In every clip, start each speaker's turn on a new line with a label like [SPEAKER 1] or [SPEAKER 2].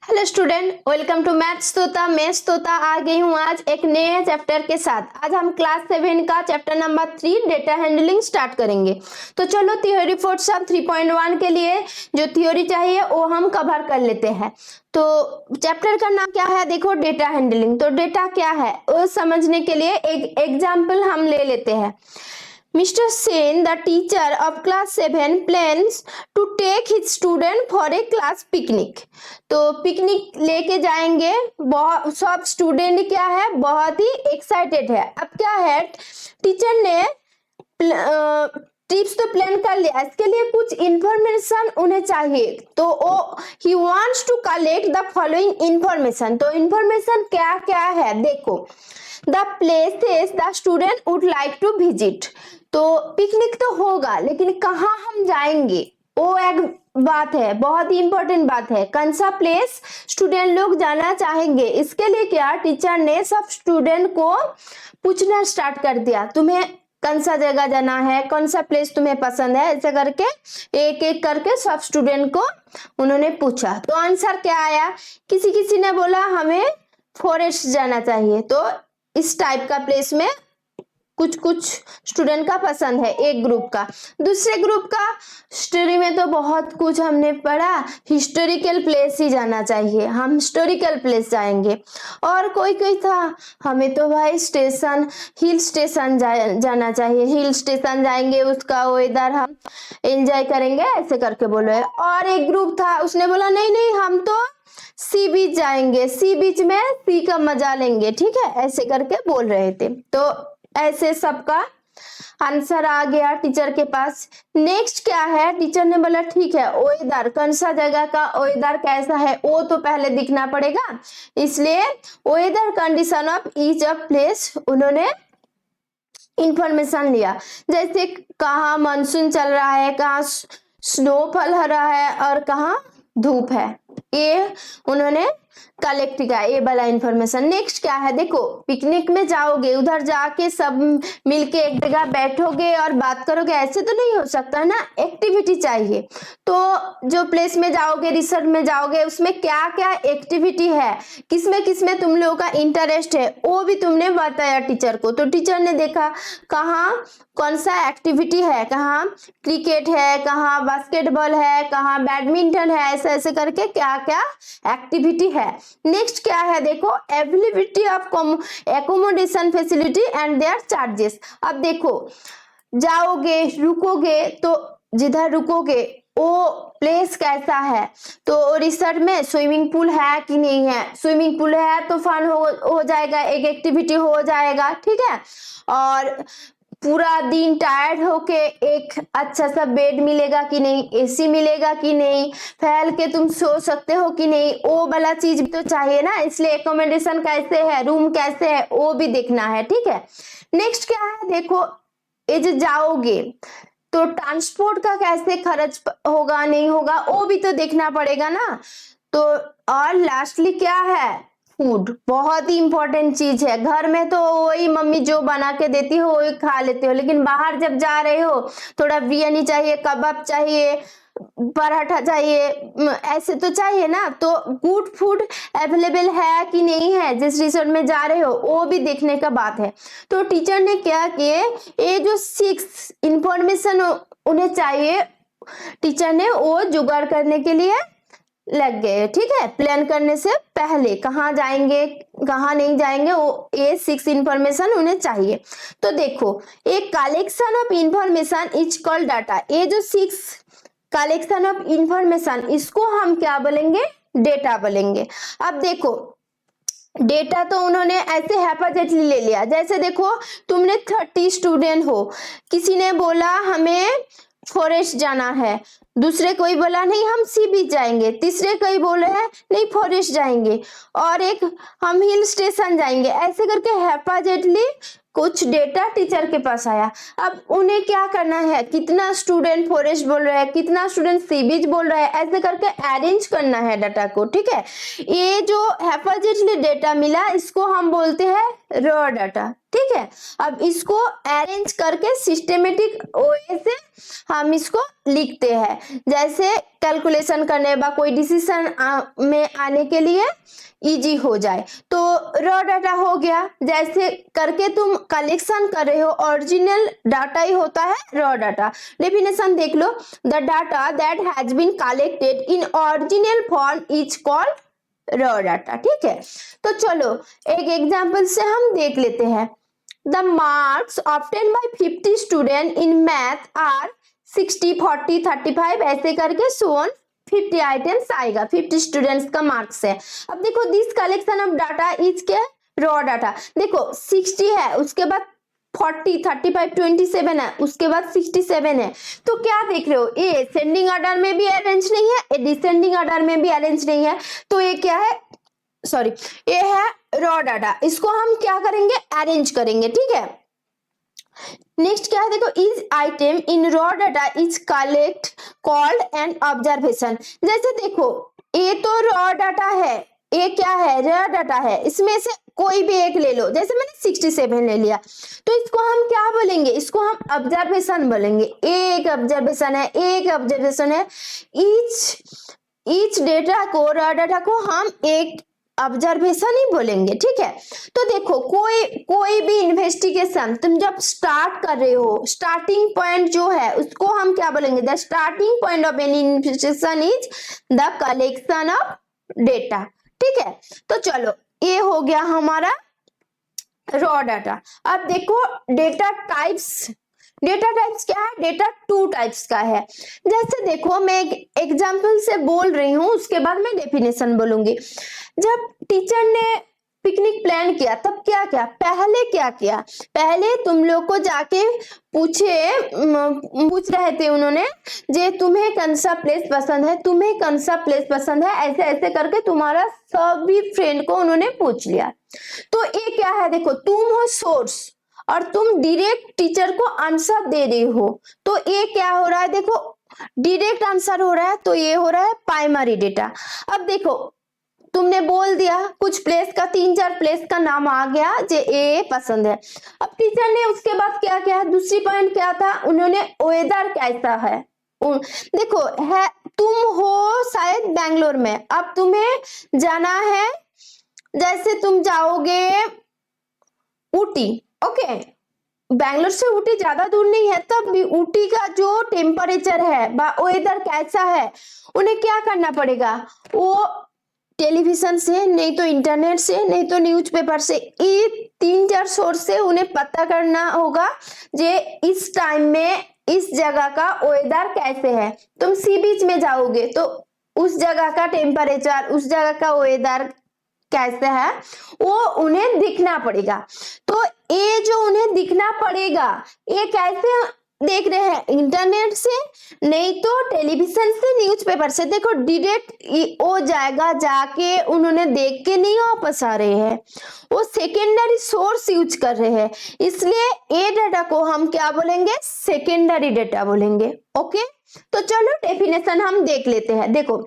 [SPEAKER 1] Hello student, welcome to maths तोता। Maths तोता आ गई हूँ आज एक नए चैप्टर के साथ। आज हम क्लास 7 का chapter number 3 data handling start करेंगे। तो चलो थ्योरी फॉर सम 3.1 के लिए जो थ्योरी चाहिए वो हम कवर कर लेते हैं। तो चैप्टर का नाम क्या है? देखो, डेटा हैंडलिंग। तो डेटा क्या है वो समझने के लिए एक एग्जाम्पल हम ले लेते हैं। Mr. Sen, the teacher of class 7, plans to take his student for a class picnic. तो पिकनिक लेके जाएंगे। बहुत सब स्टूडेंट क्या है, बहुत ही एक्साइटेड है। अब क्या है, टीचर ने ट्रिप्स तो प्लान कर लिया, इसके लिए कुछ इंफॉर्मेशन उन्हें चाहिए। तो he wants to collect the following information. तो इंफॉर्मेशन क्या क्या है देखो। The places the student would like to visit. तो पिकनिक तो होगा, लेकिन कहाँ हम जाएंगे वो एक बात है, बहुत ही इंपॉर्टेंट बात है। कौन सा प्लेस स्टूडेंट लोग जाना चाहेंगे, इसके लिए क्या टीचर ने सब स्टूडेंट को पूछना स्टार्ट कर दिया, तुम्हें कौन सा जगह जाना है, कौन सा प्लेस तुम्हें पसंद है। ऐसे करके एक एक करके सब स्टूडेंट को उन्होंने पूछा। तो आंसर क्या आया, किसी किसी ने बोला हमें फॉरेस्ट जाना चाहिए। तो इस टाइप का प्लेस में कुछ कुछ स्टूडेंट का पसंद है, एक ग्रुप का। दूसरे ग्रुप का स्टोरी में तो बहुत कुछ हमने पढ़ा, हिस्टोरिकल प्लेस ही जाना चाहिए, हम हिस्टोरिकल प्लेस जाएंगे। और कोई कोई था हमें तो भाई स्टेशन, हिल स्टेशन जाना चाहिए, हिल स्टेशन जाएंगे, उसका वेदर हम एंजॉय करेंगे, ऐसे करके बोले। और एक ग्रुप था उसने बोला नहीं नहीं हम तो सी बीच जाएंगे, सी बीच में सी का मजा लेंगे, ठीक है, ऐसे करके बोल रहे थे। तो ऐसे सबका आंसर आ गया टीचर के पास। नेक्स्ट क्या है, टीचर ने बोला ठीक है वेदर, कौन सा जगह का वेदर कैसा है वो तो पहले दिखना पड़ेगा, इसलिए weather condition of each of place उन्होंने इंफॉर्मेशन लिया। जैसे कहाँ मानसून चल रहा है, कहाँ स्नोफॉल हो रहा है और कहाँ धूप है, ये उन्होंने कलेक्ट किया, ये वाला इंफॉर्मेशन। नेक्स्ट क्या है देखो, पिकनिक में जाओगे, उधर जाके सब मिलके एक जगह बैठोगे और बात करोगे, ऐसे तो नहीं हो सकता ना, एक्टिविटी चाहिए। तो जो प्लेस में जाओगे, रिसर्च में जाओगे, उसमें क्या क्या एक्टिविटी है, किसमें तुम लोगों का इंटरेस्ट है, वो भी तुमने बताया टीचर को। तो टीचर ने देखा कहाँ कौन सा एक्टिविटी है, कहाँ क्रिकेट है, कहाँ बास्केटबॉल है, कहाँ बैडमिंटन है, ऐसे ऐसे करके क्या क्या एक्टिविटी है। नेक्स्ट क्या है देखो, availability of accommodation facility and their charges. अब देखो जाओगे रुकोगे, तो जिधर रुकोगे वो प्लेस कैसा है, तो रिसर्च में स्विमिंग पूल है कि नहीं है, स्विमिंग पूल है तो फन हो जाएगा, एक एक्टिविटी हो जाएगा, ठीक है। और पूरा दिन टायर्ड होके एक अच्छा सा बेड मिलेगा कि नहीं, एसी मिलेगा कि नहीं, फैल के तुम सो सकते हो कि नहीं, वो वाला चीज भी तो चाहिए ना, इसलिए एकोमोडेशन कैसे है, रूम कैसे है वो भी देखना है, ठीक है। नेक्स्ट क्या है देखो, ये जो जाओगे तो ट्रांसपोर्ट का कैसे खर्च होगा नहीं होगा वो भी तो देखना पड़ेगा ना। तो और लास्टली क्या है, फूड, बहुत ही इंपॉर्टेंट चीज है। घर में तो वही मम्मी जो बना के देती हो वही खा लेते हो, लेकिन बाहर जब जा रहे हो थोड़ा बिरयानी चाहिए, कबाब चाहिए, पराठा चाहिए, ऐसे तो चाहिए ना। तो गुड फूड अवेलेबल है कि नहीं है जिस रिसोर्ट में जा रहे हो वो भी देखने का बात है। तो टीचर ने क्या किए, ये जो 6 इंफॉर्मेशन उन्हें चाहिए, टीचर ने वो जुगाड़ करने के लिए लग गए, ठीक है। प्लान करने से पहले कहाँ जाएंगे कहाँ नहीं जाएंगे वो ये 6 इंफॉर्मेशन उन्हें चाहिए। तो देखो, एक collection of information is called data. ये जो 6 कलेक्शन ऑफ इंफॉर्मेशन, इसको हम क्या बोलेंगे, डेटा बोलेंगे। अब देखो डेटा तो उन्होंने ऐसे हैपोथेटिकली ले लिया, जैसे देखो तुमने 30 स्टूडेंट हो, किसी ने बोला हमें फॉरेस्ट जाना है, दूसरे कोई बोला नहीं हम सी बीच जाएंगे, तीसरे कोई बोले हैं नहीं फॉरेस्ट जाएंगे, और एक हम हिल स्टेशन जाएंगे, ऐसे करके हैपोथेटिकली कुछ डेटा टीचर के पास आया। अब उन्हें क्या करना है, कितना स्टूडेंट फॉरेस्ट बोल रहा है, कितना स्टूडेंट सी बीच बोल रहा है, ऐसे करके अरेंज करना है डाटा को, ठीक है। ये जो हैपोथेटिकली डेटा मिला इसको हम बोलते हैं रॉ डाटा, ठीक है। अब इसको अरेंज करके सिस्टमेटिक वे से हम इसको लिखते हैं, जैसे कैलकुलेशन करने व कोई डिसीजन में आने के लिए इजी हो जाए। तो रॉ डाटा हो गया, जैसे करके तुम कलेक्शन कर रहे हो, ओरिजिनल डाटा ही होता है रॉ डाटा। डेफिनेशन देख लो, the data that has been collected in original form is called raw data. ठीक है, तो चलो एक एग्जांपल से हम देख लेते हैं। The marks obtain by 50 student in math are 60, 40, 35 ऐसे करके सोन 50 आइटम्स आएगा, 50 स्टूडेंट्स का मार्क्स है। अब देखो this collection of data is के रॉ डाटा, देखो 60 है, उसके बाद 40, 35, 27 है, उसके बाद 67 है। तो क्या देख रहे हो, ये असेंडिंग ऑर्डर में भी अरेंज नहीं है, ये डिसेंडिंग ऑर्डर में भी अरेंज नहीं है। तो ये क्या है, सॉरी, ये है रॉ डाटा, इसको हम क्या करेंगे, अरेंज करेंगे। ठीक है, नेक्स्ट क्या है, देखो is item in raw data is collect called an observation. जैसे देखो ये तो रॉ डाटा है, ये क्या है, रॉ डाटा है, इसमें से कोई भी एक ले लो, जैसे मैंने 67 ले लिया, तो इसको हम क्या बोलेंगे, इसको हम ऑब्जर्वेशन बोलेंगे। एक ऑब्जर्वेशन है, एक ऑब्जर्वेशन है, ईच डेटा को, रॉ डाटा को हम एक ऑब्जर्वेशन ही बोलेंगे। ठीक है, तो देखो कोई भी इन्वेस्टिगेशन तुम जब स्टार्ट कर रहे हो, स्टार्टिंग पॉइंट जो है उसको हम क्या बोलेंगे, the starting point of any investigation is the collection of data. ठीक है, तो चलो ये हो गया हमारा रॉ डाटा। अब देखो डेटा टाइप्स, डेटा टाइप्स क्या है, डेटा 2 टाइप्स का है। जैसे देखो मैं एक एग्जांपल से बोल रही हूँ, उसके बाद मैं डेफिनेशन बोलूंगी। जब टीचर ने पिकनिक प्लान किया तब क्या किया, पहले क्या किया, पहले तुम लोग को जाके पूछ रहे थे उन्होंने, जे तुम्हें कौन सा प्लेस पसंद है, तुम्हें कौन सा प्लेस पसंद है, ऐसे ऐसे करके तुम्हारा सभी फ्रेंड को उन्होंने पूछ लिया। तो ये क्या है, देखो तुम हो सोर्स और तुम डायरेक्ट टीचर को आंसर दे रहे हो, तो ये क्या हो रहा है, देखो डायरेक्ट आंसर हो रहा है, तो ये हो रहा है प्राइमरी डेटा। अब देखो तुमने बोल दिया कुछ प्लेस का, 3-4 प्लेस का नाम आ गया जो ए पसंद है। अब टीचर ने उसके बाद क्या किया, दूसरी पॉइंट क्या था, उन्होंने वेदर कैसा है, देखो है तुम हो शायद बैंगलोर में, अब तुम्हें जाना है, जैसे तुम जाओगे ऊटी, ओके, बैंगलोर से ऊटी ज्यादा दूर नहीं है, तब भी ऊटी का जो टेम्परेचर है वेदर कैसा है, उन्हें क्या करना पड़ेगा, वो टेलीविजन से, नहीं तो इंटरनेट से, नहीं तो न्यूज़पेपर से, ये 3-4 सोर्स से उन्हें पता करना होगा जे इस टाइम में इस जगह का वेदर कैसे है। तुम सी बीच में जाओगे तो उस जगह का टेम्परेचर, उस जगह का वेदर कैसे है वो उन्हें दिखना पड़ेगा। तो ये जो उन्हें दिखना पड़ेगा, ये कैसे देख रहे हैं, इंटरनेट से, नहीं तो टेलीविजन से, न्यूज़पेपर से। देखो डायरेक्ट वो जाएगा, जाके उन्होंने देख के नहीं वापस आ रहे हैं, वो सेकेंडरी सोर्स यूज कर रहे हैं, इसलिए ये डाटा को हम क्या बोलेंगे, सेकेंडरी डेटा बोलेंगे। ओके, तो चलो डेफिनेशन हम देख लेते हैं। देखो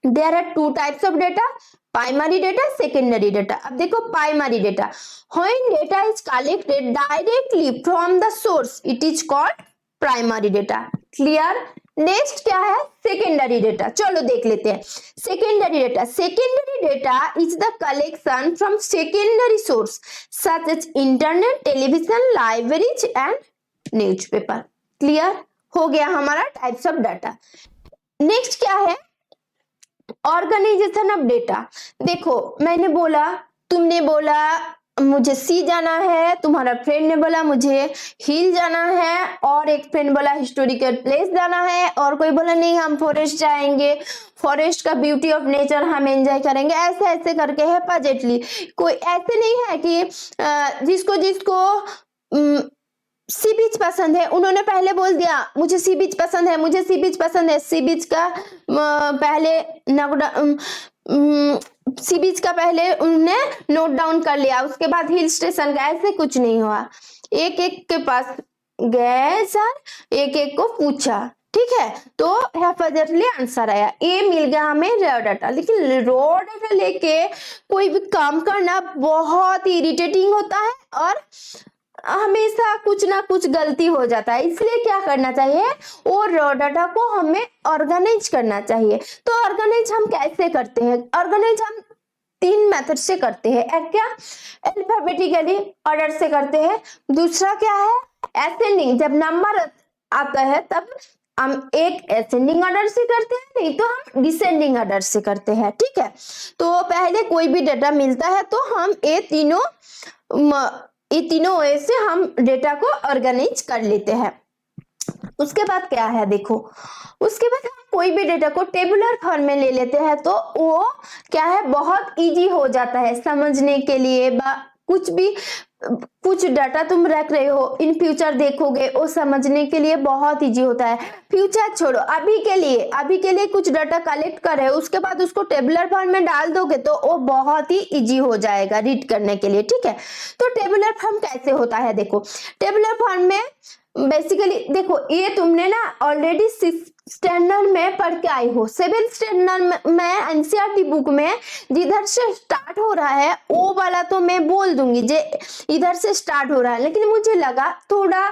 [SPEAKER 1] there are 2 types of data, primary data, secondary data. अब देखो primary data, when data is collected directly from the source it is called primary data. Clear? Next क्या है, सेकेंडरी डेटा। चलो देख लेते हैं secondary data. Secondary data is the collection from secondary source such as internet, television, libraries and newspaper. Clear हो गया हमारा types of data. Next क्या है, ऑर्गेनाइजेशन ऑफ डेटा। देखो मैंने बोला, तुमने बोला मुझे सी जाना है, तुम्हारा फ्रेंड ने बोला मुझे हिल जाना है, और एक फ्रेंड बोला हिस्टोरिकल प्लेस जाना है, और कोई बोला नहीं हम फॉरेस्ट जाएंगे, फॉरेस्ट का ब्यूटी ऑफ नेचर हम एंजॉय करेंगे। ऐसे ऐसे करके है पॉजिटिवली, कोई ऐसे नहीं है कि जिसको सी बीच पसंद है उन्होंने पहले बोल दिया मुझे सी बीच पसंद है, मुझे सी बीच पसंद है, सी बीच का पहले उन्होंने नोट डाउन कर लिया, उसके बाद हिल स्टेशन का। ऐसे कुछ नहीं हुआ, एक एक के पास गए सर, एक एक को पूछा, ठीक है, तो हेफाजतली आंसर आया, ये मिल गया हमें रॉ डाटा। लेकिन रॉ डाटा लेके कोई भी काम करना बहुत इरिटेटिंग होता है और हमेशा कुछ ना कुछ गलती हो जाता है, इसलिए क्या करना चाहिए, वो रॉ डाटा को हमें ऑर्गेनाइज करना चाहिए। तो ऑर्गेनाइज हम कैसे करते हैं, ऑर्गेनाइज हम 3 मेथड से करते हैं। एक क्या, अल्फाबेटिकली ऑर्डर से करते हैं। दूसरा क्या है, असेंडिंग, जब नंबर आता है तब हम एक असेंडिंग ऑर्डर से करते हैं, नहीं तो हम डिसेंडिंग ऑर्डर से करते हैं। ठीक है, तो पहले कोई भी डेटा मिलता है तो हम ये तीनों वे से हम डेटा को ऑर्गेनाइज कर लेते हैं। उसके बाद क्या है देखो, उसके बाद हम कोई भी डेटा को टेबुलर फॉर्म में ले लेते हैं तो वो क्या है, बहुत इजी हो जाता है समझने के लिए। कुछ भी, कुछ डाटा तुम रख रहे हो, इन फ्यूचर देखोगे, वो समझने के लिए बहुत इजी होता है। फ्यूचर छोड़ो, अभी के लिए कुछ डाटा कलेक्ट कर रहे हो, उसके बाद उसको टेबुलर फॉर्म में डाल दोगे तो वो बहुत ही इजी हो जाएगा रीड करने के लिए। ठीक है, तो टेबुलर फॉर्म कैसे होता है देखो, टेबुलर फॉर्म में बेसिकली देखो, ये तुमने ना ऑलरेडी 6th स्टैंडर्ड में पढ़ के आई हो। 7th स्टैंडर्ड में एनसीईआरटी बुक में जिधर से स्टार्ट हो रहा है वो वाला तो मैं बोल दूंगी, जे इधर से स्टार्ट हो रहा है, लेकिन मुझे लगा थोड़ा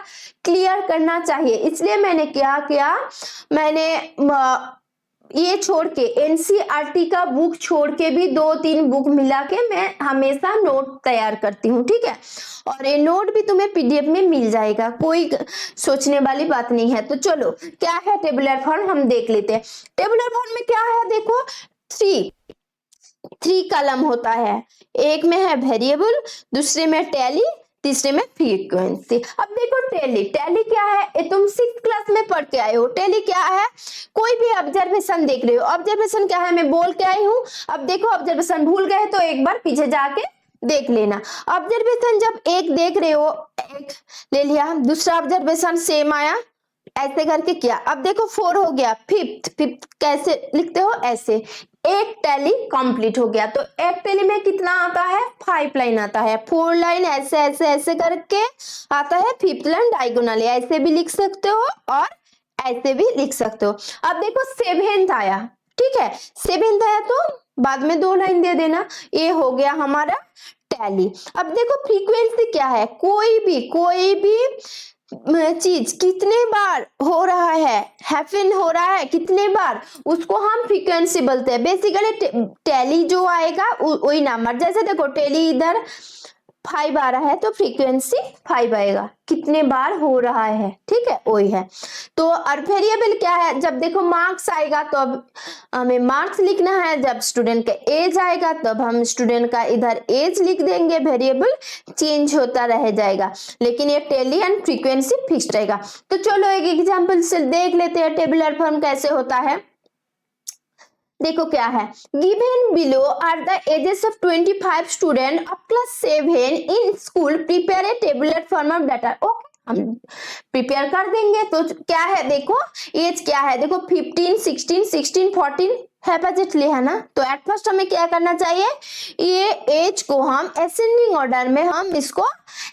[SPEAKER 1] क्लियर करना चाहिए, इसलिए मैंने क्या किया, मैंने ये छोड़ के एनसीईआरटी का बुक छोड़ के भी 2-3 बुक मिला के मैं हमेशा नोट तैयार करती हूँ। ठीक है, और ये नोट भी तुम्हें पीडीएफ में मिल जाएगा, कोई सोचने वाली बात नहीं है। तो चलो, क्या है टेबुलर फॉर्म हम देख लेते हैं। टेबुलर फॉर्म में क्या है देखो, थ्री कॉलम होता है, एक में है वेरिएबल, दूसरे में टैली, तीसरे में फ्रीक्वेंसी। अब देखो टैली क्या है, ये तुम 6th क्लास में पढ़ के आए हो। टैली क्या है, कोई भी ऑब्जर्वेशन देख रहे हो, ऑब्जर्वेशन क्या है मैं बोल के आई हूँ। अब देखो ऑब्जर्वेशन भूल गए तो एक बार पीछे जाके देख लेना। ऑब्जर्वेशन जब एक देख रहे हो, एक ले लिया, दूसरा ऑब्जर्वेशन सेम आया, ऐसे करके किया। अब देखो 4 हो गया, फिफ्थ कैसे लिखते हो, ऐसे। एक टैली कंप्लीट हो गया, तो एक टैली में कितना आता है, 5 लाइन आता है। 4 लाइन ऐसे ऐसे ऐसे करके आता है, 5th लाइन डायगोनली ऐसे भी लिख सकते हो और ऐसे भी लिख सकते हो। अब देखो 7th आया, ठीक है, 7th आया तो बाद में 2 लाइन दे देना, ये हो गया हमारा टैली। अब देखो फ्रीक्वेंसी क्या है, कोई भी चीज कितने बार हो रहा है, हैपन हो रहा है कितने बार, उसको हम फ्रीक्वेंसी बोलते हैं। बेसिकली टैली जो आएगा वही नंबर, जैसे देखो टैली इधर 5 आ रहा है तो फ्रीक्वेंसी 5 आएगा, कितने बार हो रहा है। ठीक है, वही है। तो और वेरिएबल क्या है, जब देखो मार्क्स आएगा तो अब हमें मार्क्स लिखना है, जब स्टूडेंट का एज आएगा तब हम स्टूडेंट का इधर एज लिख देंगे, वेरिएबल चेंज होता रह जाएगा, लेकिन ये टैली एंड फ्रीक्वेंसी फिक्स रहेगा। तो चलो एक एग्जांपल से देख लेते हैं टेबुलर फॉर्म कैसे होता है। देखो क्या है, given below are the ages of 25 student of class 7 in school, prepare a tabular form of data. Okay, हम प्रिपेयर कर देंगे। तो क्या है देखो, एज क्या है देखो, 15 16 14 है, बजट लिया है ना। तो एट फर्स्ट हमें क्या करना चाहिए, ये एज को हम असेंडिंग ऑर्डर में हम इसको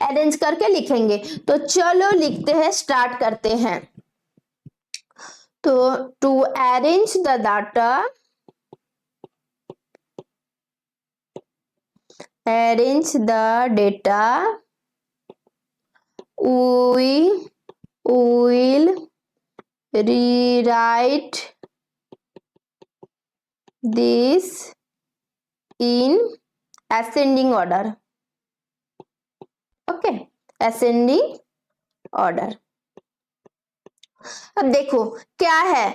[SPEAKER 1] अरेंज करके लिखेंगे। तो चलो लिखते हैं, स्टार्ट करते हैं। तो to arrange the data, arrange the data, we will rewrite this in ascending order. Okay, ascending order. अब देखो क्या है,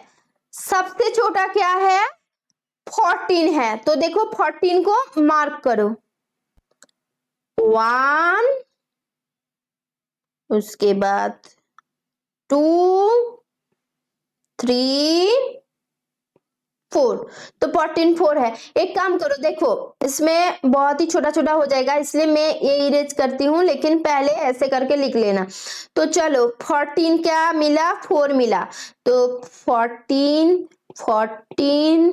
[SPEAKER 1] सबसे छोटा क्या है, 14 है, तो देखो 14 को मार्क करो, 1, उसके बाद 2, 3, 4, तो 14 4 है। एक काम करो, देखो इसमें बहुत ही छोटा छोटा हो जाएगा, इसलिए मैं ये इरेज करती हूँ, लेकिन पहले ऐसे करके लिख लेना। तो चलो 14 क्या मिला, 4 मिला, तो 14 14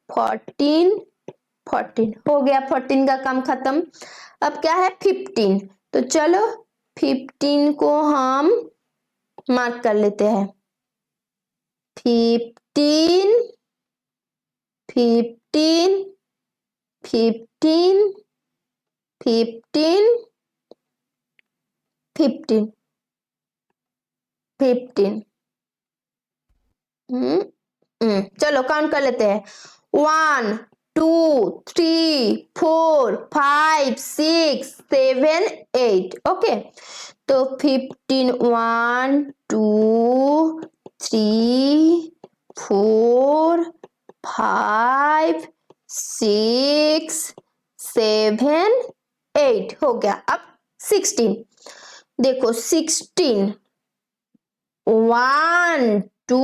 [SPEAKER 1] 14 14 हो गया, 14 का काम खत्म। अब क्या है 15, तो चलो 15 को हम मार्क कर लेते हैं, 15 15 15 15 15 15 चलो काउंट कर लेते हैं 1 2 3 4 5 6 7 8 ओके तो 15 1 2 3 4 5 6 7 8 हो गया। अब 16 देखो 16 1 2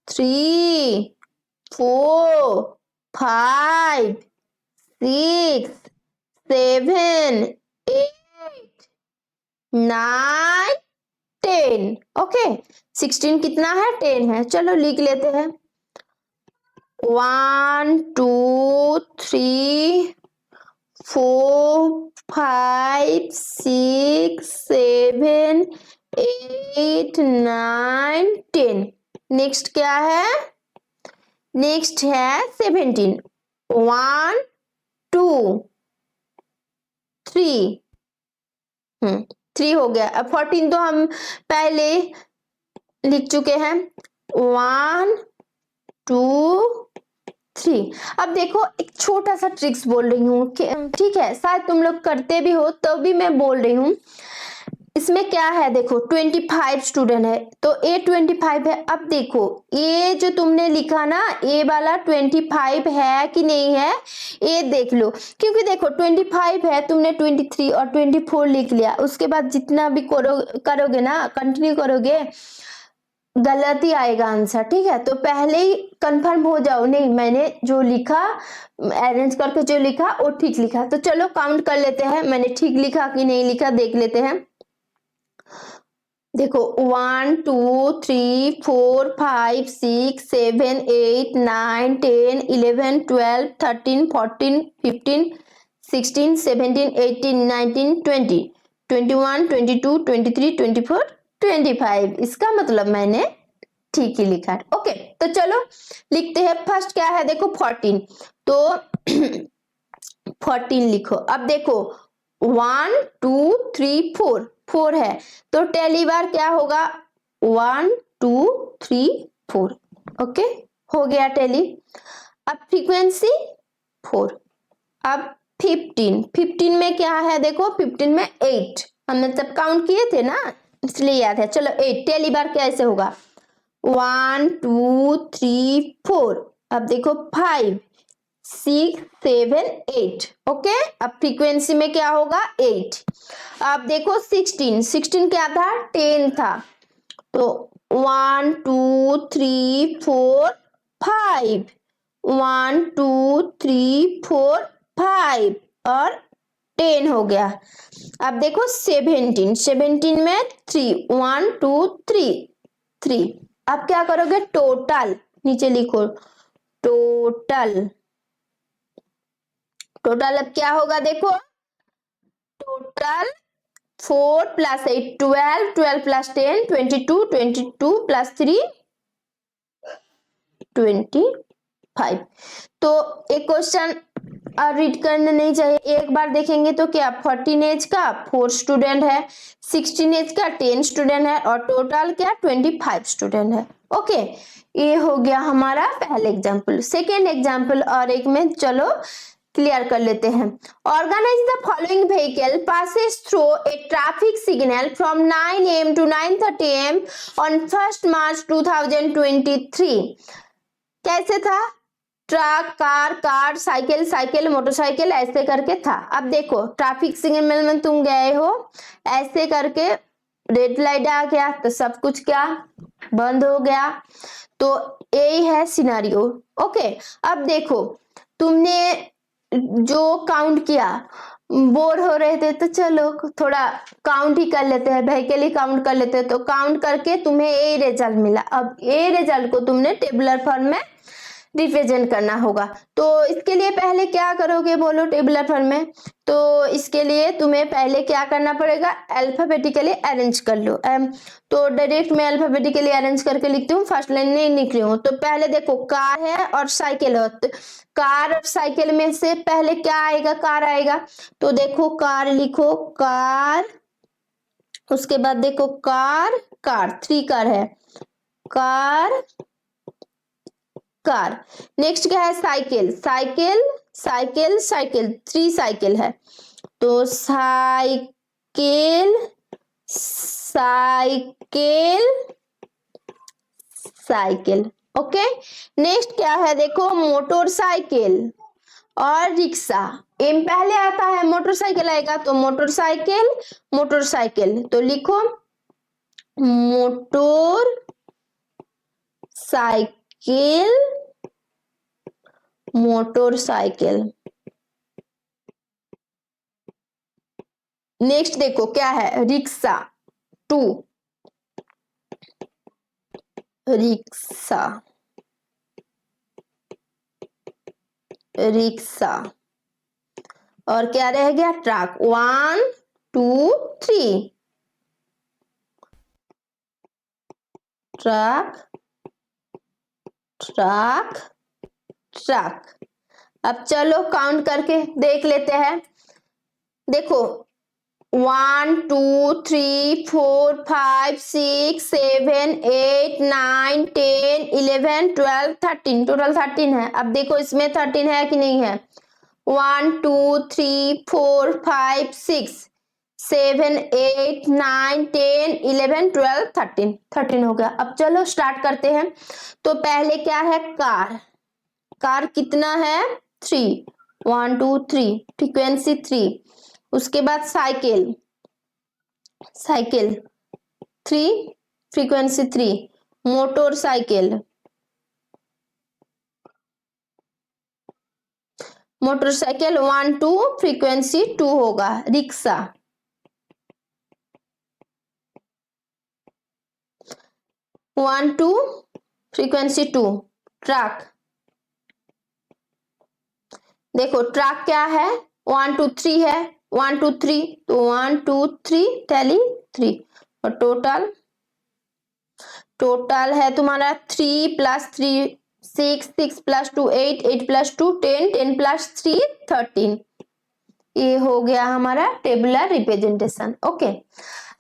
[SPEAKER 1] 3 4 5 6 7 8 9 10 ओके 16 कितना है 10 है। चलो लिख लेते हैं 1 2 3 4 5 6 7 8 9 10 नेक्स्ट क्या है नेक्स्ट है 17 1 2 3 3 हो गया। अब 14 तो हम पहले लिख चुके हैं 1 2 3 अब देखो एक छोटा सा ट्रिक्स बोल रही हूँ ठीक है शायद तुम लोग करते भी हो तो भी मैं बोल रही हूँ इसमें क्या है देखो 25 स्टूडेंट है तो ए 25 है। अब देखो ये जो तुमने लिखा ना ए वाला 25 है कि नहीं है ये देख लो क्योंकि देखो 25 है तुमने 23 और 24 लिख लिया उसके बाद जितना भी करोगे ना कंटिन्यू करोगे गलत ही आएगा आंसर ठीक है। तो पहले ही कंफर्म हो जाओ नहीं मैंने जो लिखा अरेंज करके जो लिखा वो ठीक लिखा। तो चलो काउंट कर लेते हैं मैंने ठीक लिखा कि नहीं लिखा देख लेते हैं। देखो 1 2 3 4 5 6 7 8 9 10 11 12 13 14 15 16 17 18 19 20 21 22 23 24 25 इसका मतलब मैंने ठीक ही लिखा है ओके। तो चलो लिखते हैं फर्स्ट क्या है देखो 14 तो 14 लिखो। अब देखो 1 2 3 4 4 है तो टेली बार क्या होगा 1 2 3 4 ओके हो गया टेली। अब फ्रीक्वेंसी 4। अब 15 में क्या है देखो 15 में 8 हमने तब काउंट किए थे ना इसलिए याद है। चलो 8 टेली बार कैसे होगा 1 2 3 4 अब देखो 5 6 7 8 ओके। अब फ्रीक्वेंसी में क्या होगा 8। अब देखो 16 क्या था 10 था तो 1 2 3 4 5 1 2 3 4 5 और 10 हो गया। अब देखो 17 में 3 1 2 3 अब क्या करोगे टोटल नीचे लिखो टोटल अब क्या होगा देखो टोटल 4 प्लस 8 12 12 प्लस 10 22 22 प्लस 3 25। तो एक क्वेश्चन रीड करना नहीं चाहिए एक बार देखेंगे तो क्या 14 एज का 4 स्टूडेंट है 16 एज का 10 स्टूडेंट है और टोटल क्या 25 स्टूडेंट है ओके। ये हो गया हमारा पहले एग्जाम्पल। सेकेंड एग्जाम्पल और एक में चलो क्लियर कर लेते हैं। Organise the following vehicle passes through a traffic signal from 9 AM to 9:30 AM on 1st March 2023। कैसे था ट्रक कार साइकिल मोटरसाइकिल ऐसे करके था। अब देखो ट्रैफिक सिग्नल में तुम गए हो ऐसे करके रेड लाइट आ गया तो सब कुछ क्या बंद हो गया तो यही है सिनेरियो ओके। अब देखो तुमने जो काउंट किया बोर हो रहे थे तो चलो थोड़ा काउंट ही कर लेते हैं व्हीकल ही काउंट कर लेते हैं तो काउंट करके तुम्हें ए रिजल्ट मिला। अब ए रिजल्ट को तुमने टेबुलर फॉर्म में रिप्रेजेंट करना होगा। तो इसके लिए पहले क्या करोगे बोलो टेबुलर फॉर्म में? तो इसके लिए तुम्हें पहले क्या करना पड़ेगा, अल्फाबेटिकली अरेंज कर लो। तो डायरेक्ट मैं अल्फाबेटिकली अरेंज करके लिखती हूँ, फर्स्ट लाइन नहीं लिख रही हूँ। तो पहले देखो कार है और साइकिल है, तो कार और साइकिल में से पहले क्या आएगा, कार आएगा। तो देखो कार लिखो, कार, उसके बाद देखो कार, कार, 3 कार है, कार, कार। नेक्स्ट क्या है, cycle, cycle, cycle, cycle, 3 cycle है। तो cycle, cycle, cycle. Okay, next क्या है देखो, मोटरसाइकिल और रिक्शा। एम पहले आता है, मोटरसाइकिल आएगा, तो मोटरसाइकिल, मोटरसाइकिल। तो लिखो मोटर साइकिल, मोटरसाइकिल। नेक्स्ट देखो क्या है, रिक्शा, 2, रिक्शा, रिक्शा। और क्या रह गया, ट्रक, 1 2 3, ट्रक, ट्रक, ट्रक। अब चलो काउंट करके देख लेते हैं। देखो 1 2 3 4 5 6 7 8 9 10 11 12 13, टोटल 13 है। अब देखो इसमें 13 है कि नहीं है, 1 2 3 4 5 6 7 8 9 10 11 12 13, 13 हो गया। अब चलो स्टार्ट करते हैं। तो पहले क्या है, कार, कार कितना है, 3, 1 2 3, फ्रीक्वेंसी 3। उसके बाद cycle, cycle 3, frequency 3। Motorcycle, motorcycle 1 2, frequency 2 होगा। Rickshaw, 1 2, frequency 2। ट्रक, देखो ट्रक क्या है, 1 2 3 है, 1 2 3, तो 1 2 3 टैली 3। और टोटल, टोटल है तुम्हारा 3 + 3 6, 6 + 2 8, 8 + 2 10, 10 + 3 13। ये हो गया हमारा टेबुलर रिप्रेजेंटेशन। ओके,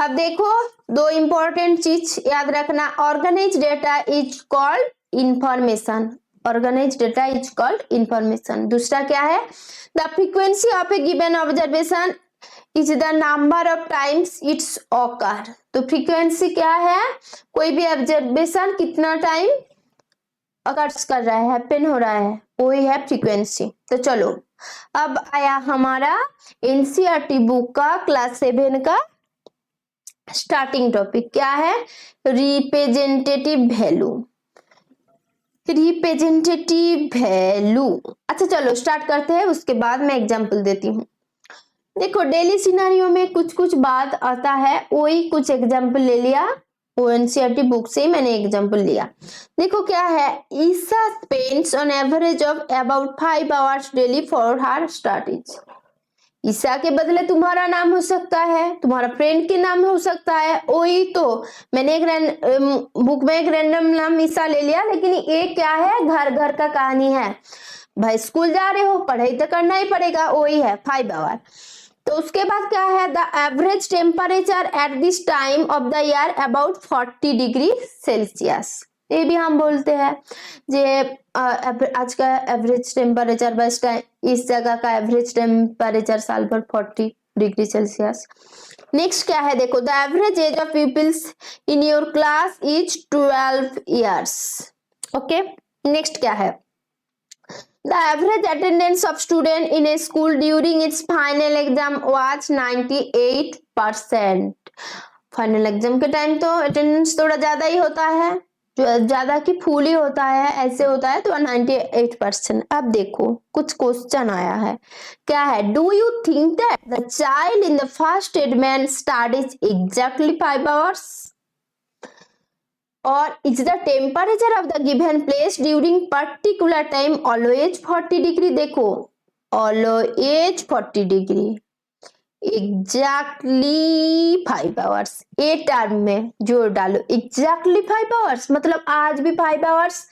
[SPEAKER 1] अब देखो दो इंपॉर्टेंट चीज याद रखना, organise data is called information, organise data is called information. दूसरा क्या है, the frequency of a given observation is the number of times it's occur. तो फ्रीक्वेंसी क्या है, कोई भी ऑब्जर्वेशन कितना टाइम अकर्स कर रहा है, हैपन हो रहा है, वही है फ्रीक्वेंसी। तो चलो अब आया हमारा एनसीईआरटी बुक का क्लास 7 का स्टार्टिंग टॉपिक, क्या है, रिप्रेजेंटेटिव वैल्यू, रिप्रेजेंटेटिव वैल्यू। अच्छा चलो स्टार्ट करते हैं, उसके बाद मैं एग्जांपल देती हूँ। देखो डेली सिनेरियो में कुछ कुछ बात आता है, वही कुछ एग्जांपल ले लिया, वो एनसीईआरटी बुक से मैंने एग्जांपल लिया। देखो क्या है, Isa spends on average of about 5 hours daily for her studies. Isa के बदले तुम्हारा नाम हो सकता है, तुम्हारा फ्रेंड के नाम हो सकता है, वही तो मैंने एक बुक में एक रैंडम नाम ईसा ले लिया, लेकिन ये क्या है, घर घर का कहानी है। भाई स्कूल जा रहे हो, पढ़ाई तो करना ही पड़ेगा, वही है 5 आवर। तो उसके बाद क्या है, the average temperature at this time of the year about 40 degree Celsius. ये भी हम बोलते हैं जे आज का एवरेज टेम्परेचर, बस इस जगह का एवरेज टेम्परेचर साल भर 40 डिग्री सेल्सियस। नेक्स्ट क्या है, देखो the average age of peoples in your class is 12 years. Okay, next क्या है, the average attendance of student in a school during its final exam was 98%। Final exam के time तो attendance थोड़ा ज्यादा ही होता है, जो ज्यादा की फुल ही होता है, ऐसे होता है, तो 98%। अब देखो कुछ क्वेश्चन आया है, क्या है, do you think that the child in the first statement studies exactly 5 hours. और is the temperature of the given place during particular time always 40 degree. देखो always 40 degree exactly 5 hours, a term में जोड़ डालो। Exactly 5 hours मतलब आज भी 5 hours,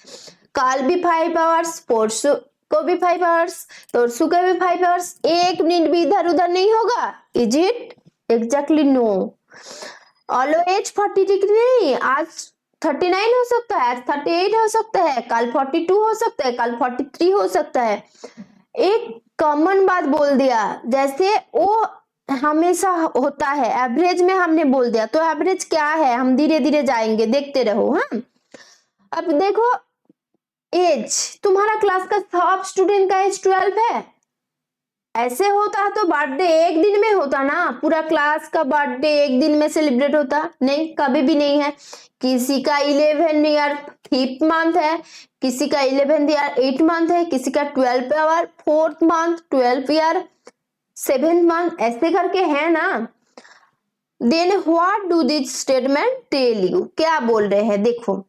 [SPEAKER 1] कल भी 5 आवर्स, परसों को भी 5 आवर्स, परसों को भी 5 आवर्स, एक मिनट भी इधर उधर नहीं होगा। Is it exactly? No. Always 40 degree नहीं, आज 39 हो सकता है, आज 38 हो सकता है, कल 42 हो सकता है, कल 43 हो सकता है। एक कॉमन बात बोल दिया, जैसे वो हमेशा होता है, एवरेज में हमने बोल दिया, तो एवरेज क्या है हम धीरे धीरे जाएंगे, देखते रहो। हाँ, अब देखो एज, तुम्हारा क्लास का सब स्टूडेंट का एज 12 है। ऐसे होता तो बर्थडे एक दिन में होता ना, पूरा क्लास का बर्थडे एक दिन में सेलिब्रेट होता नहीं, कभी भी नहीं है। किसी का 11 ईयर 5th मंथ है, किसी का 11 ईयर 8 मंथ है, किसी का 12 year 4th month, 12 year 7th month, ऐसे करके है ना। Then what do this statement tell you, क्या बोल रहे हैं देखो।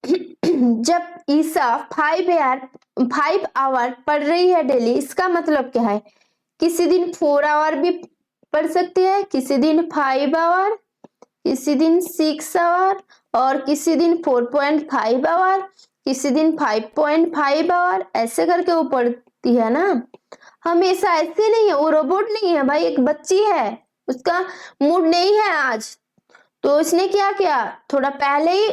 [SPEAKER 1] जब ईसा 5 आवर पढ़ रही है डेली, इसका मतलब क्या है, किसी दिन 4 आवर भी पढ़ सकती है, किसी दिन 5 आवर, किसी दिन 6 आवर, और किसी दिन 4.5 आवर, किसी दिन 5.5 आवर, ऐसे करके वो पढ़ती है ना। हमेशा ऐसे नहीं है, वो रोबोट नहीं है भाई, एक बच्ची है, उसका मूड नहीं है आज, तो उसने क्या किया, थोड़ा पहले ही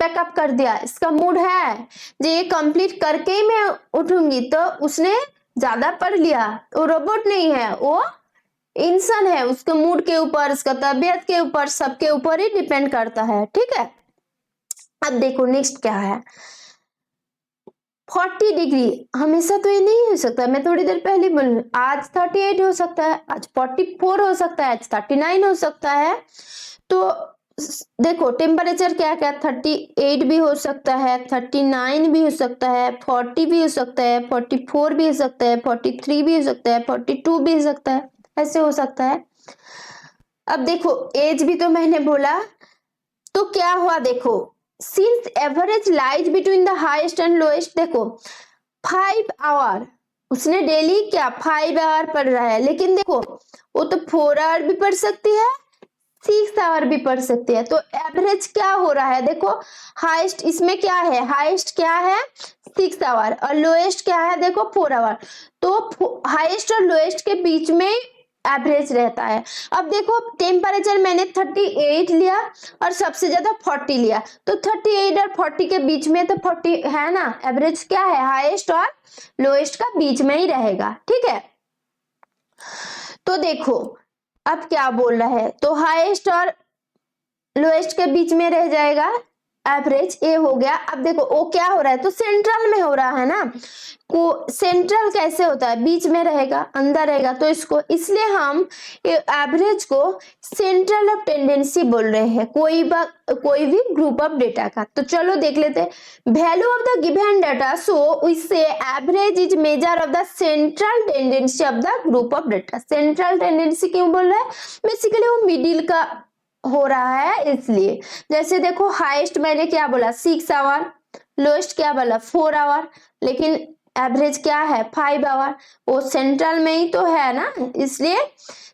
[SPEAKER 1] पैकअप कर दिया। इसका मूड है जो ये कंप्लीट करके ही मैं उठूंगी, तो उसने ज्यादा पढ़ लिया। वो रोबोट नहीं है, वो इंसान है, उसके मूड के ऊपर, उसका तबीयत के ऊपर, सबके ऊपर ही डिपेंड करता है। ठीक है, अब देखो नेक्स्ट क्या है। 40 डिग्री हमेशा तो ये नहीं हो सकता, मैं थोड़ी देर पहले बोली, आज 38 हो सकता है, आज 44 हो सकता है, आज 39 हो सकता है। तो देखो टेम्परेचर क्या क्या, 38 भी हो सकता है, 39 भी हो सकता है, 40 भी हो सकता है, 44 भी हो सकता है, 43 भी हो सकता है, 42 भी हो सकता है, ऐसे हो सकता है। अब देखो एज भी तो मैंने बोला, तो क्या हुआ देखो, since average lies between the highest and lowest, देखो 5 आवर उसने डेली क्या 5 आवर पढ़ रहा है, लेकिन देखो वो तो 4 आवर भी पढ़ सकती है, 6 आवर भी पढ़ सकती है। तो एवरेज क्या हो रहा है देखो, हाईएस्ट इसमें क्या है, हाईएस्ट क्या है 6 आवर, और लोएस्ट क्या है देखो 4 आवर। तो हाईएस्ट और लोएस्ट के बीच में एवरेज रहता है। अब देखो टेम्परेचर मैंने 38 लिया और सबसे ज्यादा 40 लिया, तो 38 और 40 के बीच में तो 40 है ना, एवरेज क्या है हाईएस्ट और लोएस्ट का बीच में ही रहेगा। ठीक है, तो देखो अब क्या बोल रहा है, तो हाईएस्ट और लोएस्ट के बीच में रह जाएगा एवरेज, ए हो गया। अब देखो वो क्या हो रहा है, तो सेंट्रल में हो रहा है ना, को सेंट्रल कैसे होता है, बीच में रहेगा, अंदर रहेगा, तो इसको इसलिए हम एवरेज को सेंट्रल ऑफ टेंडेंसी बोल रहे हैं, कोई भी ग्रुप ऑफ डेटा का। तो चलो देख लेते हैं, value of the given data so इससे average is measure of the central tendency of the group of data. Central tendency क्यों बोल रहे हैं, बेसिकली वो मिडिल का हो रहा है इसलिए। जैसे देखो हाईएस्ट मैंने क्या बोला 6 आवर, लोएस्ट क्या बोला 4 आवर, लेकिन एवरेज क्या है 5 आवर, वो सेंट्रल में ही तो है ना, इसलिए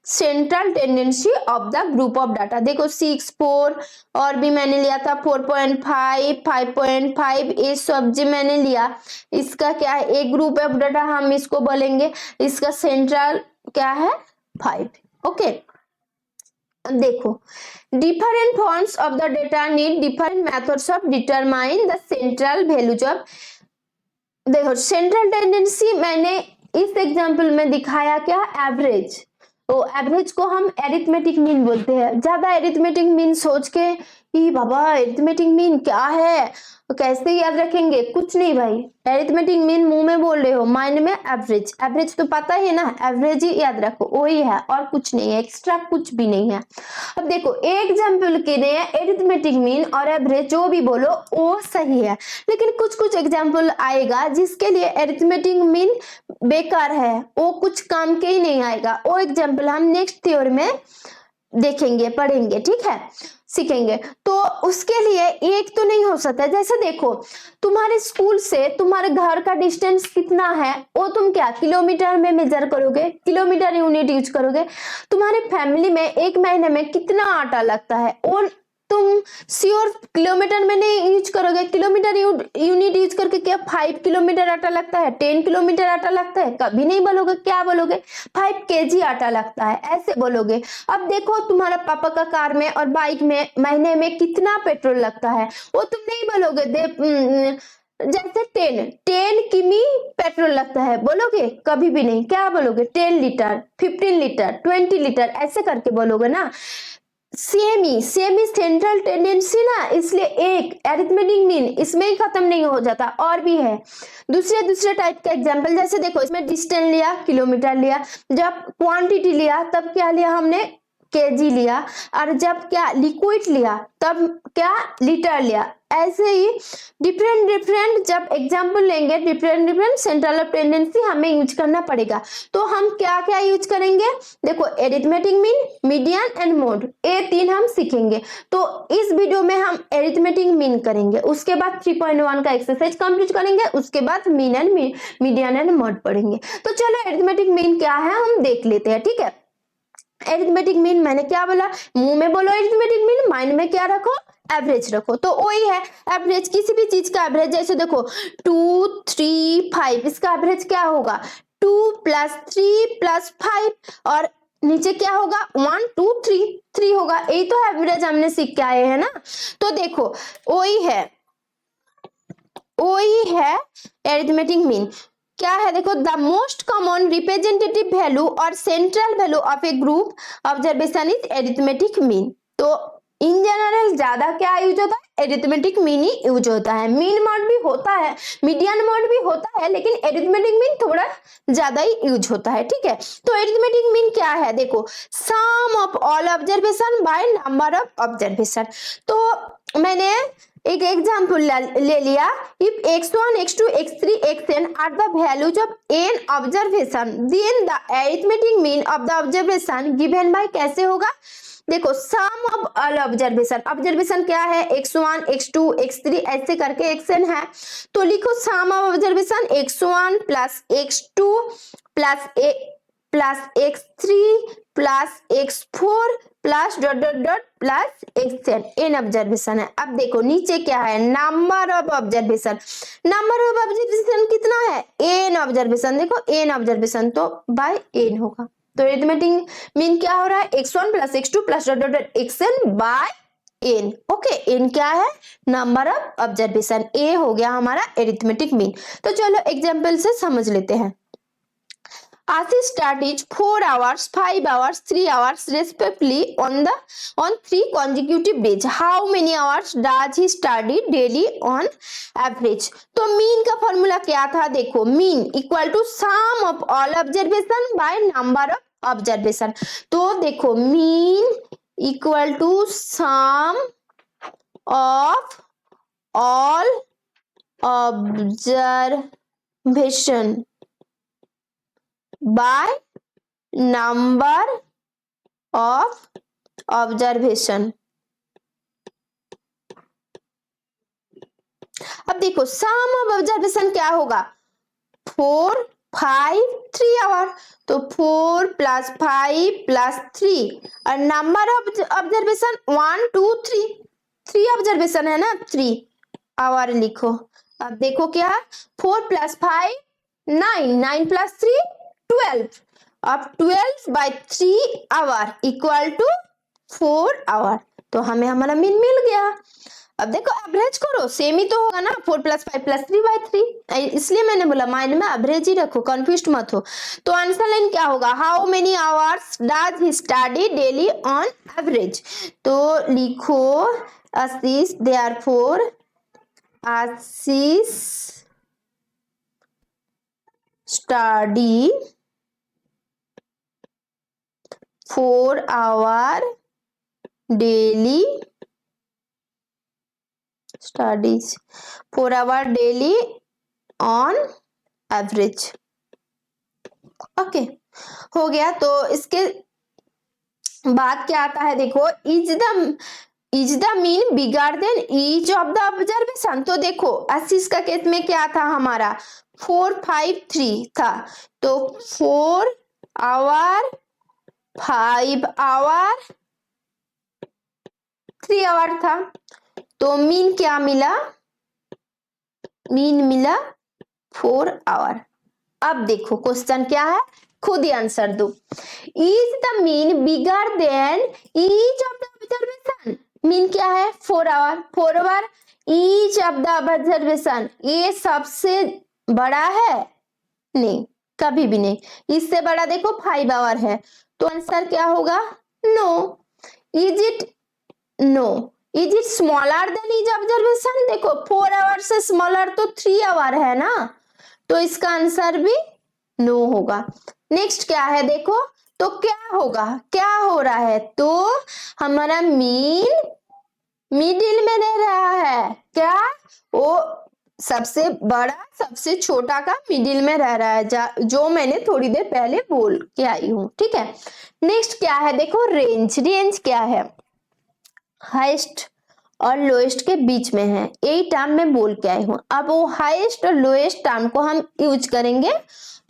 [SPEAKER 1] central tendency of the group of data. देखो 6, 4 और भी मैंने लिया था 4.5, 5.5, ये सब जो मैंने लिया, इसका क्या है एक ग्रुप ऑफ डाटा, हम इसको बोलेंगे, इसका सेंट्रल क्या है 5। ओके, देखो different forms of the data need different methods of determine the central values of. देखो सेंट्रल टेंडेंसी मैंने इस एग्जांपल में दिखाया क्या, एवरेज। तो एवरेज को हम एरिथमेटिक मीन बोलते हैं। ज्यादा एरिथमेटिक मीन सोच के कि बाबा एरिथमेटिक मीन क्या है, तो कैसे याद रखेंगे, कुछ नहीं भाई, एरिथमेटिक मीन मुंह में बोल रहे हो, माइंड में एवरेज, एवरेज तो पता ही ना, एवरेज ही याद रखो, वही है और कुछ नहीं है, एक्स्ट्रा कुछ भी नहीं है। अब देखो एग्जाम्पल के लिए एरिथमेटिक मीन और एवरेज जो भी बोलो वो सही है, लेकिन कुछ कुछ एग्जाम्पल आएगा जिसके लिए एरिथमेटिक मीन बेकार है, वो कुछ काम के ही नहीं आएगा। वो एग्जाम्पल हम नेक्स्ट थ्योरी में देखेंगे, पढ़ेंगे। ठीक है, सीखेंगे। तो उसके लिए एक तो नहीं हो सकता। जैसे देखो, तुम्हारे स्कूल से तुम्हारे घर का डिस्टेंस कितना है वो तुम क्या किलोमीटर में मेजर करोगे, किलोमीटर यूनिट यूज करोगे। तुम्हारे फैमिली में एक महीने में कितना आटा लगता है और तुम श्योर किलोमीटर में नहीं यूज करोगे। किलोमीटर यूनिट यूज करके क्या 5 किलोमीटर आटा लगता है, 10 किलोमीटर आटा लगता है, कभी नहीं बोलोगे। क्या बोलोगे? 5 केजी आटा लगता है, ऐसे बोलोगे। अब देखो तुम्हारा पापा का कार में और बाइक में महीने में कितना पेट्रोल लगता है वो तुम नहीं बोलोगे। जैसे 10 किमी पेट्रोल लगता है, बोलोगे? कभी भी नहीं। क्या बोलोगे? 10 लीटर, 15 लीटर, 20 लीटर, ऐसे करके बोलोगे ना। सेम ही सेंट्रल टेंडेंसी ना, इसलिए एक अरिथमेटिक मीन इसमें ही खत्म नहीं हो जाता, और भी है दूसरे टाइप का एग्जांपल। जैसे देखो, इसमें डिस्टेंस लिया, किलोमीटर लिया, जब क्वांटिटी लिया तब क्या लिया हमने? केजी लिया, और जब क्या लिक्विड लिया तब क्या? लीटर लिया। ऐसे ही डिफरेंट जब एग्जांपल लेंगे, डिफरेंट सेंट्रल ऑफ टेंडेंसी हमें यूज करना पड़ेगा। तो हम क्या क्या यूज करेंगे? देखो, arithmetic mean, median and mode, ये 3 हम सीखेंगे। तो इस वीडियो में हम एरिथमेटिक मीन करेंगे, उसके बाद 3.1 का एक्सरसाइज कंप्लीट करेंगे, उसके बाद mean and median and mode पढ़ेंगे। तो चलो एरिथमेटिक मीन क्या है हम देख लेते हैं, ठीक है। एरिथमेटिक मीन मैंने क्या बोला? मुंह में बोलो एरिथमेटिक मीन, माइंड में क्या रखो? एवरेज रखो। तो वही है एवरेज, किसी भी चीज का एवरेज। जैसे देखो 2 3 5, इसका एवरेज क्या होगा? 2 + 3 + 5, और नीचे क्या होगा? 1 2 3 होगा। यही तो एवरेज हमने सीख के आए हैं ना। तो देखो वही है एरिथमेटिक मीन। क्या है? देखो, the most common representative value और central value of a group observation is arithmetic mean. तो इन जनरल ज्यादा क्या यूज होता है? एरिथमेटिक मीन ही यूज होता है। मीन मोड भी होता है, मीडियन मोड भी होता है, लेकिन एरिथमेटिक मीन थोड़ा ज्यादा ही यूज होता है, ठीक है। तो एरिथमेटिक मीन क्या है? देखो, sum of all observation by number of observation. तो मैंने एक एग्जाम्पल ले लिया। If x1 x2 x3 xn are the values of n observation, then the arithmetic mean of the observation given by, कैसे होगा? देखो, sum of all observation, observation क्या है? x1 x2 x3 ऐसे करके xn है। तो लिखो सम of observation x1 + x2 + x3 + x4 + xn, n observation है। अब देखो नीचे क्या है? Number of observation. Number of observation कितना है? n observation. देखो n ऑब्जर्वेशन तो बाय n होगा। तो एरिथमेटिक मीन क्या हो रहा है? x1 + x2 + xn by n। Okay, n क्या है? Number of observation. a हो गया हमारा एरिथमेटिक मीन। तो चलो एग्जांपल से समझ लेते हैं। Ashish studied 4 hours, 5 hours, 3 hours respectively on 3 consecutive days. How many hours does he study daily on average? तो मीन का फॉर्मूला क्या था? देखो, mean equal to sum of all observation by number of observation. तो देखो, mean equal to sum of all observation by number of observation। अब देखो, sum of observation क्या होगा? 4 5 3 आवर। तो 4 + 5 + 3, और नंबर ऑफ ऑब्जर्वेशन 1 2 3 ऑब्जर्वेशन है ना, 3 आवर लिखो। अब देखो क्या? 4 + 5 9, 9 + 3 12। अब 12/3 आवर इक्वल टू 4 आवर। तो हमें हमारा मीन मिल गया। अब देखो एवरेज करो, सेम ही तो होगा ना, 4 + 5 + 3/3। इसलिए मैंने बोला माइंड में एवरेज ही रखो, कंफ्यूज मत हो। तो आंसर लाइन क्या होगा? How many hours does he study daily on average? तो लिखो Ashish, therefore Ashish study 4 hour daily, studies 4 hour daily on average। Okay, हो गया। तो इसके बाद क्या आता है? देखो, is the is the mean bigger than each of the observation. तो देखो 80 का केस में क्या था हमारा 453 था, तो 4 आवर 5 आवर 3 आवर था, तो मीन क्या मिला, मीन मिला 4 आवर। अब देखो क्वेश्चन क्या है, खुद ही आंसर दो। Is the mean bigger than each of the observation, mean क्या है 4 hour, 4 hour each of the observation, ये सबसे बड़ा है, नहीं कभी भी नहीं, इससे बड़ा देखो 5 आवर है, तो आंसर क्या होगा no. Is it no, is it smaller than each observation, देखो 4 आवर से स्मॉलर तो 3 आवर है ना, तो इसका आंसर भी नो होगा। नेक्स्ट क्या है देखो, तो क्या होगा, क्या हो रहा है, तो हमारा मीन मिडिल में रह रहा है, क्या वो सबसे बड़ा सबसे छोटा का मिडिल में रह रहा है, जो मैंने थोड़ी देर पहले बोल के आई हूं, ठीक है। नेक्स्ट क्या है देखो रेंज, रेंज क्या है, हाईएस्ट और लोएस्ट के बीच में है, यही टर्म में बोल के आई हूं। अब वो हाईएस्ट और लोएस्ट टर्म को हम यूज करेंगे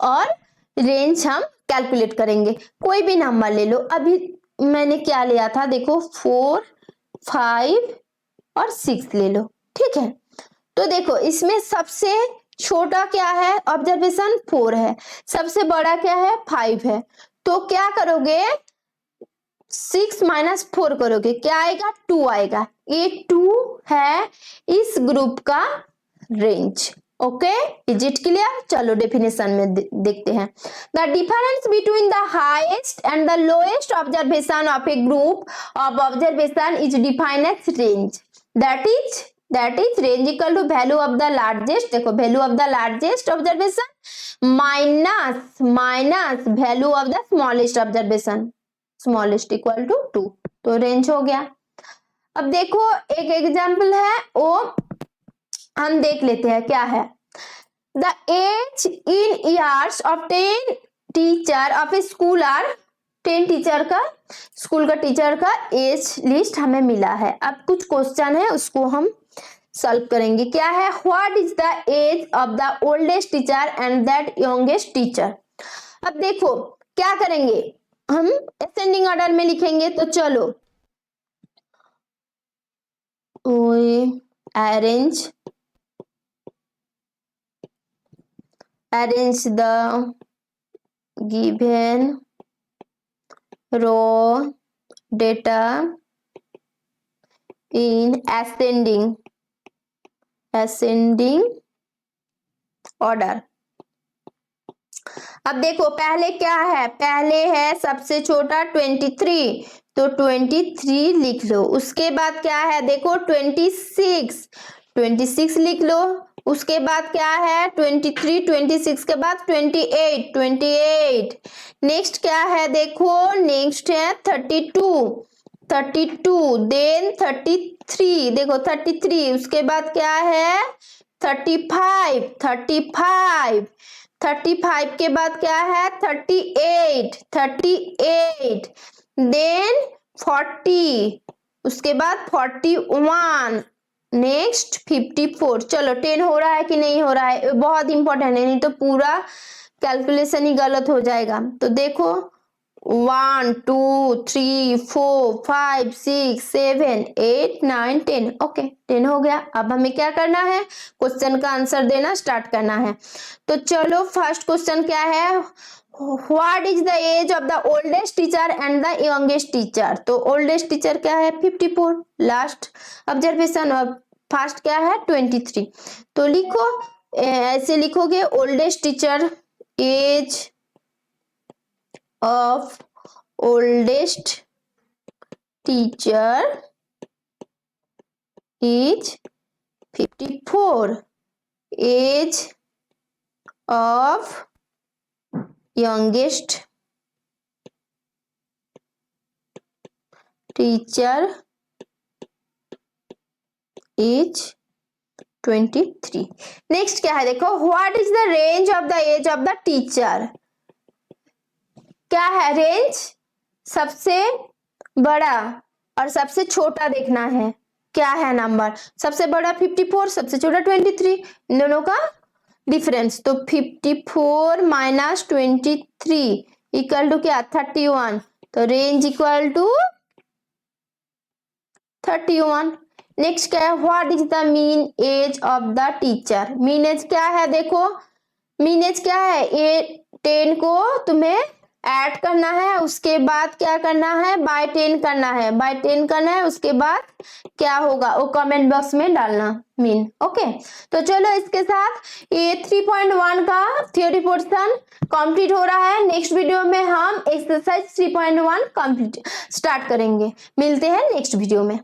[SPEAKER 1] और रेंज हम कैलकुलेट करेंगे, कोई भी नंबर ले लो। अभी मैंने क्या लिया था देखो 4 5 और 6 ले लो, ठीक है। तो देखो इसमें सबसे छोटा क्या है ऑब्जर्वेशन 4 है, सबसे बड़ा क्या है 5 है, तो क्या करोगे 6 माइनस 4 करोगे, क्या आएगा 2 आएगा, ये 2 है इस ग्रुप का range. Okay, is it clear? चलो डेफिनेशन में देखते हैं। The difference between the highest and the lowest observation of a group of observation is defined as range, that is range equal to value of the largest, देखो value of the largest observation minus value of the smallest observation, smallest equal to 2, तो range हो गया। अब देखो एक example है वो हम देख लेते हैं क्या है। The age in years of 10 teacher of a school are, 10 teacher का स्कूल का टीचर का एज लिस्ट हमें मिला है। अब कुछ क्वेश्चन है उसको हम सॉल्व करेंगे। क्या है, what is the age of the oldest teacher and that youngest teacher. अब देखो क्या करेंगे, हम असेंडिंग ऑर्डर में लिखेंगे, तो चलो arrange the given row data in ascending order। अब देखो पहले क्या है, पहले है सबसे छोटा 23, तो 23 लिख लो। उसके बाद क्या है देखो 26 लिख लो। उसके बाद क्या है 23, 26 के बाद 28। नेक्स्ट क्या है देखो, नेक्स्ट है 32 देन 33, देखो 33। उसके बाद क्या है 35 के बाद क्या है 38 देन 40, उसके बाद 41, नेक्स्ट 54। चलो 10 हो रहा है कि नहीं हो रहा है, बहुत इंपॉर्टेंट है, नहीं तो पूरा कैलकुलेशन ही गलत हो जाएगा। तो देखो 1 2 3 4 5 6 7 8 9 10, ओके 10 हो गया। अब हमें क्या करना है, क्वेश्चन का आंसर देना स्टार्ट करना है। तो चलो फर्स्ट क्वेश्चन क्या है, what is the age of the oldest teacher and the youngest teacher. तो ओल्डेस्ट टीचर क्या है 54, लास्ट ऑब्जर्वेशन, और फर्स्ट क्या है 23। तो लिखो ऐसे लिखोगे, oldest teacher, age of oldest teacher is 54, age of youngest teacher is 23। Next क्या है देखो, what is the range of the age of the teacher. क्या है रेंज, सबसे बड़ा और सबसे छोटा देखना है क्या है नंबर, सबसे बड़ा 54, सबसे छोटा 23, इन दोनों का डिफरेंस। तो 54 माइनस 23 इक्वल टू क्या 31, तो रेंज इक्वल टू 31। नेक्स्ट क्या है, what is the mean age of the teacher. Mean age क्या है, देखो मीन एज क्या है, ये 10 को तुम्हें ऐड करना है, उसके बाद क्या करना है, बाय 10 करना है, बाय 10 करना है, उसके बाद क्या होगा वो कमेंट बॉक्स में डालना मीन। ओके, तो चलो इसके साथ ये 3.1 का थ्योरी पोर्शन कंप्लीट हो रहा है। नेक्स्ट वीडियो में हम एक्सरसाइज 3.1 कंप्लीट स्टार्ट करेंगे। मिलते हैं नेक्स्ट वीडियो में।